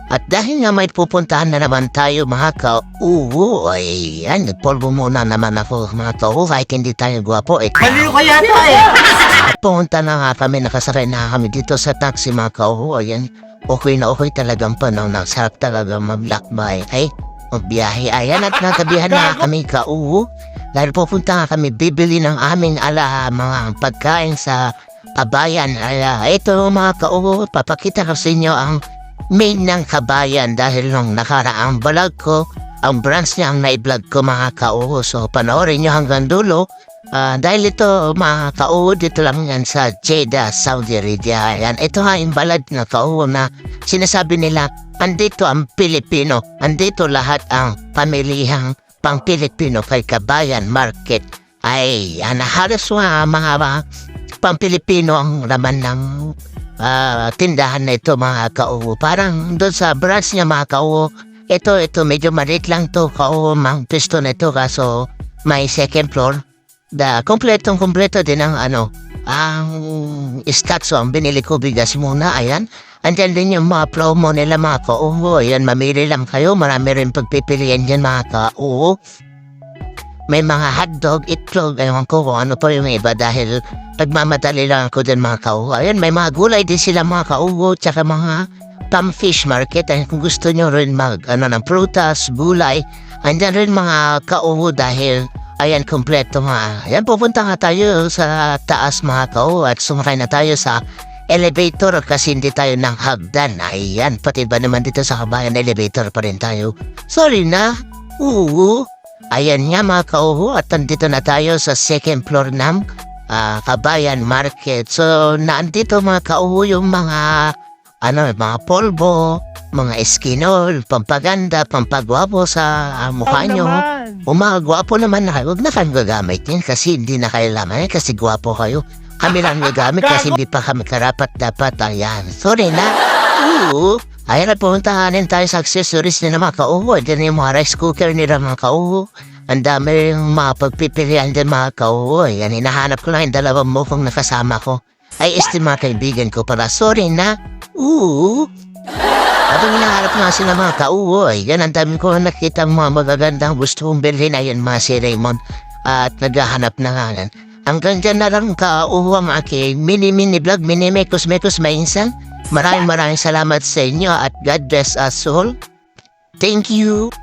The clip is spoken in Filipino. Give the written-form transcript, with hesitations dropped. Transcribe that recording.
At dahil nga may pupuntahan na naman tayo mga ka-uwo, ay yan, nagpolvo muna naman ako mga ka-uwo kahit hindi tayo gwapo eh. Baliw ka yata eh. At pumunta na nga kami, nakasakay na kami dito sa taxi mga ka-uwo, ayan. Okay na okay talagang panahon, sarap talaga maglakbay. Ay, magbiyahe, ayan at natabihan na kami ka-uwo. Dahil pupunta nga kami, bibili ng aming mga pagkain sa Kabayan. Ito mga ka-uwo, papakita ko sa inyo ang main ng Kabayan dahil nung nakaraang vlog ko, ang branch niya ang na-vlog ko mga ka-uwo. So panoorin nyo hanggang dulo. Dahil ito mga ka-uwo, dito lang yan sa Jeddah, Saudi Arabia. Yan. Ito nga yung balad na ka-uwo na sinasabi nila, andito ang Pilipino, andito lahat ang pamilihang pang Pilipino kay Kabayan Market. Ay, halos mga pang Pilipino ang laman ng tindahan na ito mga ka-uwo. Parang doon sa branch niya mga ka-uwo, ito medyo maliit lang to ka-uwo, mang pisto na ito kaso may second floor. Kompleto din ang ang stats. So ang binili ko bigas muna, ayan. Andyan din yung mga promo nila mga ka-uwo. Ayan, mamili lang kayo, marami rin pagpipilian dyan mga ka-uwo. May mga hotdog, itlog, ewan ko kung ano pa yung iba dahil nagmamadali lang ako din mga ka-uwo. Ayan, may mga gulay din sila mga ka-uwo, tsaka mga fish market. Ayan, kung gusto nyo rin ng prutas, gulay, andyan rin mga ka-uwo dahil, ayan, kompleto nga. Ayan, pupunta nga tayo sa taas mga ka-uwo at sumakay na tayo sa elevator kasi hindi tayo ng hagdan. Ayan, pati ba naman dito sa Kabayan, elevator pa rin tayo. Sorry na, uwu. Ayan nga mga ka-uwo at nandito na tayo sa second floor ng Kabayan Market. So, nandito mga ka-uwo yung mga polvo, mga eskinol, pampaganda, pampagwapo sa mukha nyo. O mga gwapo naman na kayo, huwag na kayong gagamit yan kasi hindi na kayo laman kasi gwapo kayo. Kami lang gagamit kasi hindi pa kami karapat-dapat. Ayan, sorry na. Oo. Ayan at pumuntahanin tayo sa accessories nila mga ka-uwo. Diyan yung mga rice cooker nila mga ka-uwo. Ang dami yung mga pagpipilian din mga ka-uwo. Yan, hinahanap ko lang yung dalawang mukhang nakasama ko. Ay, mga kaibigan ko para. Sorry na. Oo. Habang hinahanap nga sila mga ka-uwo. Yan, ang dami ko nakita mga magagandang gusto kong bilhin. Ayan mga si Raymond. At naghahanap na nga yan. Hanggang dyan na lang ka-uwo ang aking mini vlog, mini mekos mainsan. Maraming salamat sa inyo at God bless us all. Thank you.